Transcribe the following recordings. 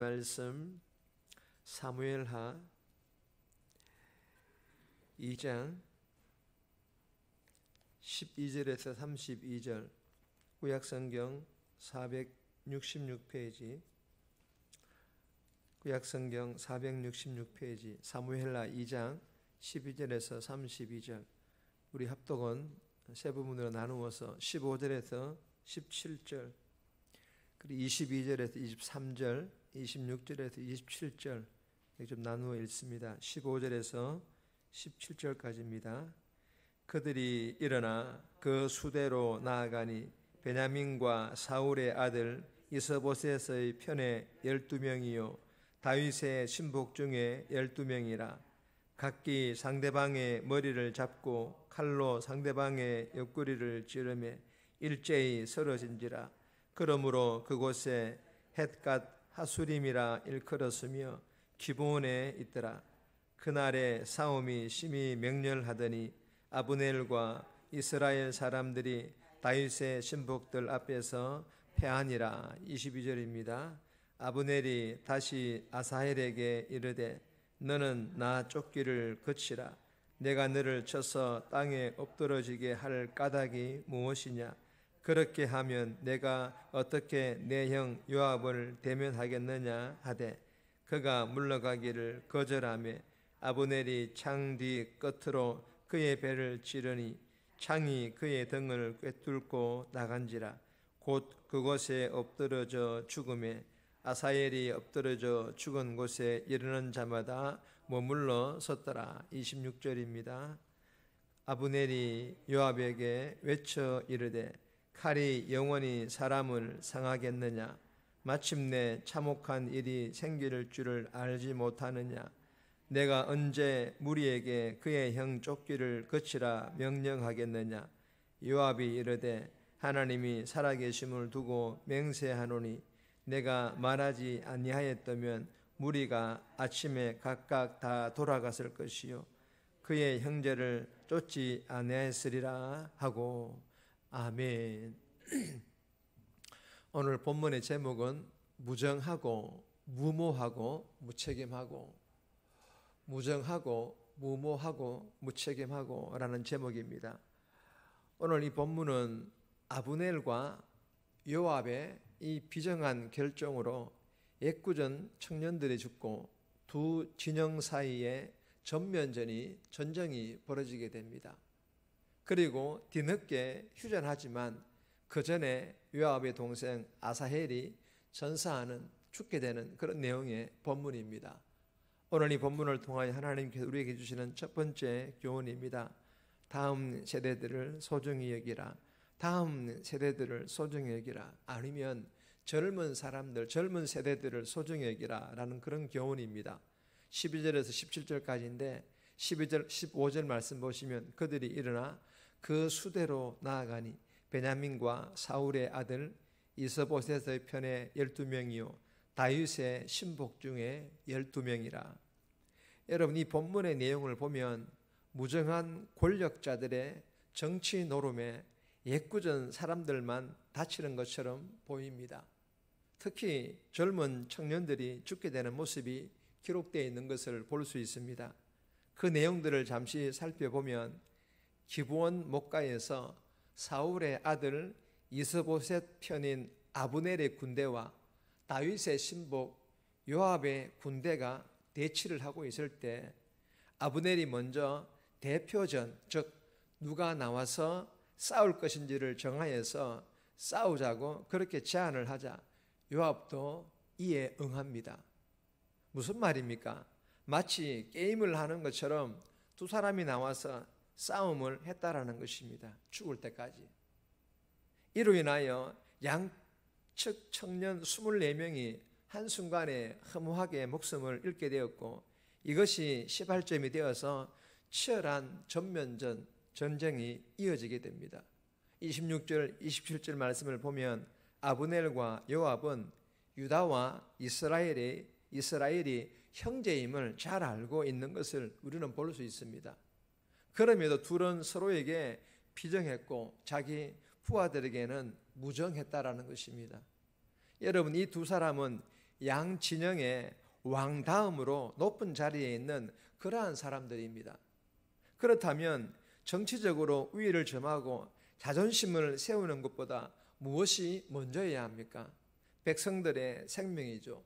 말씀 사무엘하 2장 12절에서 32절, 구약성경 466페이지, 구약성경 466페이지, 사무엘하 2장 12절에서 32절. 우리 합독은 세 부분으로 나누어서 15절에서 17절, 그리고 22절에서 23절, 26절에서 27절 좀 나누어 읽습니다. 15절에서 17절까지입니다. 그들이 일어나 그 수대로 나아가니 베냐민과 사울의 아들 이스보셋의 편에 12명이요 다윗의 신복 중에 12명이라. 각기 상대방의 머리를 잡고 칼로 상대방의 옆구리를 찌르매 일제히 쓰러진지라. 그러므로 그곳에 헷갓 하수림이라 일컬었으며 기브온에 있더라. 그날에 싸움이 심히 맹렬하더니 아브넬과 이스라엘 사람들이 다윗의 신복들 앞에서 패하니라. 22절입니다. 아브넬이 다시 아사헬에게 이르되 너는 나 쫓기를 그치라. 내가 너를 쳐서 땅에 엎드러지게 할 까닭이 무엇이냐? 그렇게 하면 내가 어떻게 내 형 요압을 대면하겠느냐 하되 그가 물러가기를 거절하며 아브넬이 창 뒤 끝으로 그의 배를 찌르니 창이 그의 등을 꿰뚫고 나간지라. 곧 그곳에 엎드러져 죽음에 아사헬이 엎드러져 죽은 곳에 이르는 자마다 머물러 섰더라. 26절입니다. 아브넬이 요압에게 외쳐 이르되 칼이 영원히 사람을 상하겠느냐? 마침내 참혹한 일이 생길 줄을 알지 못하느냐? 내가 언제 무리에게 그의 형 쫓기를 그치라 명령하겠느냐? 요압이 이르되 하나님이 살아계심을 두고 맹세하노니 내가 말하지 아니하였다면 무리가 아침에 각각 다 돌아갔을 것이요 그의 형제를 쫓지 아니하였으리라 하고. 아멘. 오늘 본문의 제목은 무정하고 무모하고 무책임하고, 무정하고 무모하고 무책임하고 라는 제목입니다. 오늘 이 본문은 아브넬과 요압의 이 비정한 결정으로 애꿎은 청년들이 죽고 두 진영 사이에 전쟁이 벌어지게 됩니다. 그리고 뒤늦게 휴전하지만 그 전에 요압의 동생 아사헬이 전사하는, 죽게 되는 그런 내용의 본문입니다. 오늘 이 본문을 통하여 하나님께서 우리에게 주시는 첫 번째 교훈입니다. 다음 세대들을 소중히 여기라. 다음 세대들을 소중히 여기라. 아니면 젊은 사람들, 젊은 세대들을 소중히 여기라 라는 그런 교훈입니다. 12절에서 17절까지인데 12절, 15절 말씀 보시면 그들이 일어나 그 수대로 나아가니 베냐민과 사울의 아들 이스보셋의 편에 12명이요 다윗의 신복 중에 12명이라. 여러분, 이 본문의 내용을 보면 무정한 권력자들의 정치 노름에 애꿎은 사람들만 다치는 것처럼 보입니다. 특히 젊은 청년들이 죽게 되는 모습이 기록되어 있는 것을 볼 수 있습니다. 그 내용들을 잠시 살펴보면 기브온 목가에서 사울의 아들 이스보셋 편인 아브넬의 군대와 다윗의 신복 요압의 군대가 대치를 하고 있을 때 아브넬이 먼저 대표전, 즉 누가 나와서 싸울 것인지를 정하여서 싸우자고 그렇게 제안을 하자 요압도 이에 응합니다. 무슨 말입니까? 마치 게임을 하는 것처럼 두 사람이 나와서 싸움을 했다라는 것입니다. 죽을 때까지. 이로 인하여 양측 청년 24명이 한순간에 허무하게 목숨을 잃게 되었고 이것이 시발점이 되어서 치열한 전면전, 전쟁이 이어지게 됩니다. 26절, 27절 말씀을 보면 아브넬과 요압은 유다와 이스라엘이 형제임을 잘 알고 있는 것을 우리는 볼 수 있습니다. 그럼에도 둘은 서로에게 비정했고 자기 부하들에게는 무정했다라는 것입니다. 여러분, 이 두 사람은 양 진영의 왕 다음으로 높은 자리에 있는 그러한 사람들입니다. 그렇다면 정치적으로 우위를 점하고 자존심을 세우는 것보다 무엇이 먼저여야 합니까? 백성들의 생명이죠.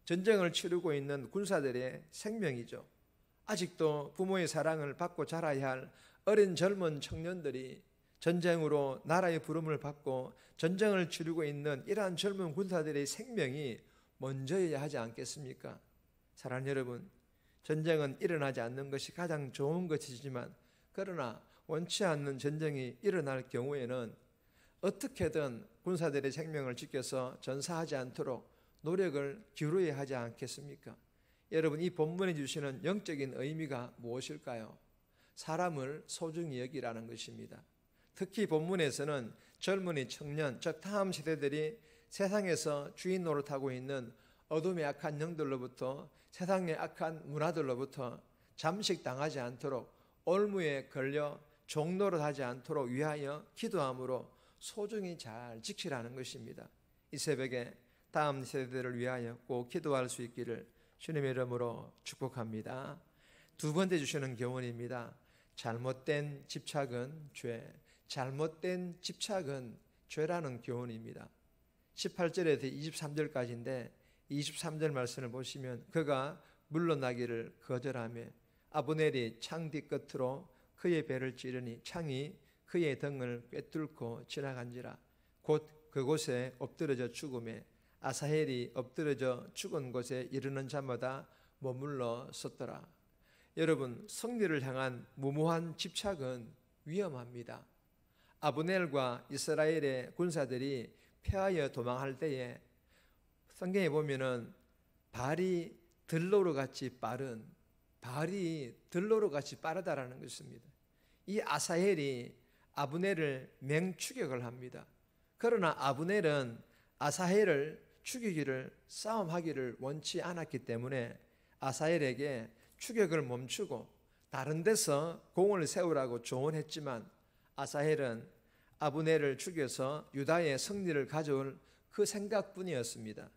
전쟁을 치르고 있는 군사들의 생명이죠. 아직도 부모의 사랑을 받고 자라야 할 어린 젊은 청년들이 전쟁으로 나라의 부름을 받고 전쟁을 치르고 있는 이러한 젊은 군사들의 생명이 먼저여야 하지 않겠습니까? 사랑하는 여러분, 전쟁은 일어나지 않는 것이 가장 좋은 것이지만 그러나 원치 않는 전쟁이 일어날 경우에는 어떻게든 군사들의 생명을 지켜서 전사하지 않도록 노력을 기울여야 하지 않겠습니까? 여러분, 이 본문이 주시는 영적인 의미가 무엇일까요? 사람을 소중히 여기라는 것입니다. 특히 본문에서는 젊은이, 청년, 즉 다음 세대들이 세상에서 주인 노릇하고 있는 어둠의 악한 영들로부터, 세상의 악한 문화들로부터 잠식당하지 않도록, 올무에 걸려 종노릇하지 않도록 위하여 기도함으로 소중히 잘 지키라는 것입니다. 이 새벽에 다음 세대들을 위하여 꼭 기도할 수 있기를 주님의 이름으로 축복합니다. 두 번째 주시는 교훈입니다. 잘못된 집착은 죄, 잘못된 집착은 죄라는 교훈입니다. 18절에서 23절까지인데 23절 말씀을 보시면 그가 물러나기를 거절하며 아브넬이 창 뒤끝으로 그의 배를 찌르니 창이 그의 등을 꿰뚫고 지나간지라. 곧 그곳에 엎드러져 죽음에 아사헬이 엎드러져 죽은 곳에 이르는 자마다 머물러 섰더라. 여러분, 승리를 향한 무모한 집착은 위험합니다. 아브넬과 이스라엘의 군사들이 패하여 도망할 때에 성경에 보면은 발이 들로로 같이 빠르다라는 것입니다. 이 아사헬이 아브넬을 맹추격을 합니다. 그러나 아브넬은 아사헬을 죽이기를, 싸움하기를 원치 않았기 때문에 아사헬에게 추격을 멈추고 다른 데서 공을 세우라고 조언했지만 아사헬은 아브넬을 죽여서 유다의 승리를 가져올 그 생각뿐이었습니다.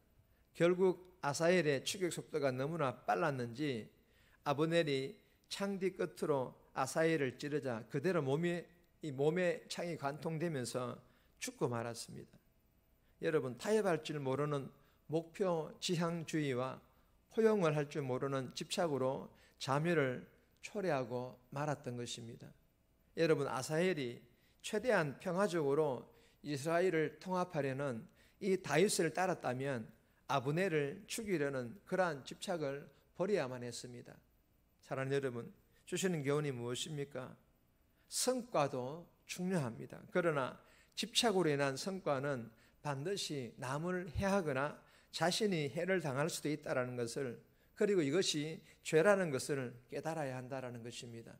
결국 아사헬의 추격 속도가 너무나 빨랐는지 아브넬이 창 뒤 끝으로 아사헬을 찌르자 그대로 몸에 창이 관통되면서 죽고 말았습니다. 여러분, 타협할 줄 모르는 목표 지향주의와 포용을 할 줄 모르는 집착으로 자멸을 초래하고 말았던 것입니다. 여러분, 아사헬이 최대한 평화적으로 이스라엘을 통합하려는 이 다윗을 따랐다면 아브넬을 죽이려는 그러한 집착을 버려야만 했습니다. 사랑하는 여러분, 주시는 교훈이 무엇입니까? 성과도 중요합니다. 그러나 집착으로 인한 성과는 반드시 남을 해하거나 자신이 해를 당할 수도 있다는 것을, 그리고 이것이 죄라는 것을 깨달아야 한다는 것입니다.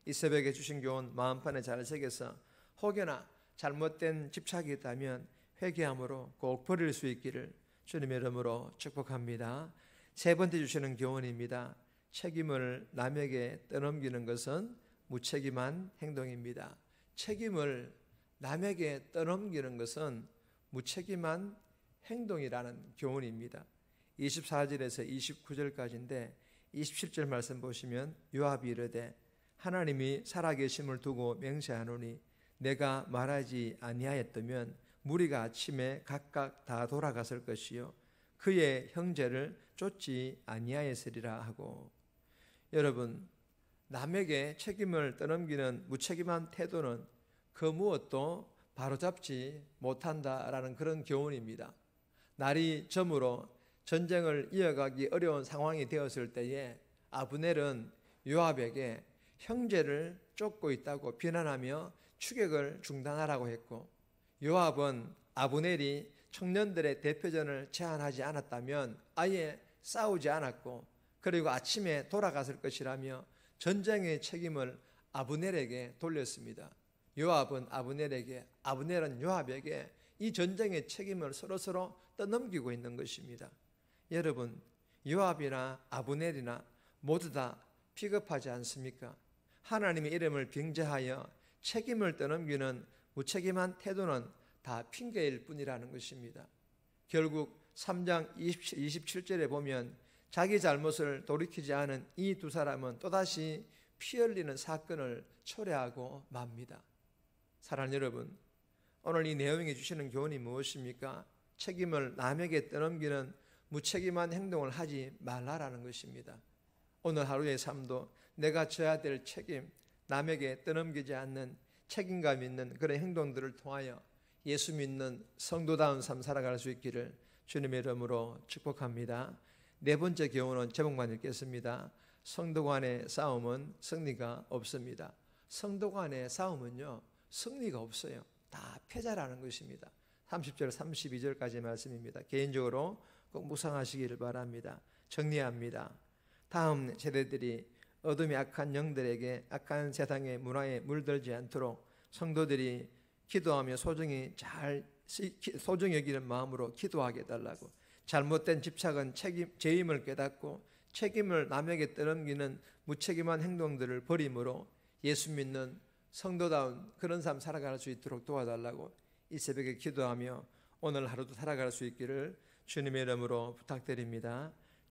이 새벽에 주신 교훈 마음판에 잘 새겨서 혹여나 잘못된 집착이 있다면 회개함으로 꼭 버릴 수 있기를 주님의 이름으로 축복합니다. 세 번째 주시는 교훈입니다. 책임을 남에게 떠넘기는 것은 무책임한 행동입니다. 책임을 남에게 떠넘기는 것은 무책임한 행동이라는 교훈입니다. 24절에서 29절까지인데 27절 말씀 보시면 요압이 이르되 하나님이 살아계심을 두고 맹세하노니 내가 말하지 아니하였다면 무리가 아침에 각각 다 돌아갔을 것이요 그의 형제를 쫓지 아니하였으리라 하고. 여러분, 남에게 책임을 떠넘기는 무책임한 태도는 그 무엇도 바로잡지 못한다라는 그런 교훈입니다. 날이 저물어 전쟁을 이어가기 어려운 상황이 되었을 때에 아브넬은 요압에게 형제를 쫓고 있다고 비난하며 추격을 중단하라고 했고, 요압은 아브넬이 청년들의 대표전을 제안하지 않았다면 아예 싸우지 않았고, 그리고 아침에 돌아갔을 것이라며 전쟁의 책임을 아브넬에게 돌렸습니다. 요압은 아브넬에게, 아브넬은 요압에게 이 전쟁의 책임을 서로서로 떠넘기고 있는 것입니다. 여러분, 요압이나 아브넬이나 모두 다 비겁하지 않습니까? 하나님의 이름을 빙자하여 책임을 떠넘기는 무책임한 태도는 다 핑계일 뿐이라는 것입니다. 결국 3장 27절에 보면 자기 잘못을 돌이키지 않은 이 두 사람은 또다시 피 흘리는 사건을 초래하고 맙니다. 사랑하는 여러분, 오늘 이 내용이 주시는 교훈이 무엇입니까? 책임을 남에게 떠넘기는 무책임한 행동을 하지 말라라는 것입니다. 오늘 하루의 삶도 내가 져야 될 책임, 남에게 떠넘기지 않는 책임감 있는 그런 행동들을 통하여 예수 믿는 성도다운 삶 살아갈 수 있기를 주님의 이름으로 축복합니다. 네 번째 교훈은 제목만 읽겠습니다. 성도 간의 싸움은 승리가 없습니다. 성도 간의 싸움은요, 승리가 없어요. 다 패자라는 것입니다. 30절 32절까지 말씀입니다. 개인적으로 꼭 묵상하시기를 바랍니다. 정리합니다. 다음 세대들이 어둠의 악한 영들에게 악한 세상의 문화에 물들지 않도록 성도들이 기도하며 소중히 여기는 마음으로 기도하게 해달라고, 잘못된 집착은 죄임을 깨닫고 책임을 남에게 떠넘기는 무책임한 행동들을 버림으로 예수 믿는 성도다운 그런 삶 살아갈 수 있도록 도와달라고 이 새벽에 기도하며 오늘 하루도 살아갈 수 있기를 주님의 이름으로 부탁드립니다.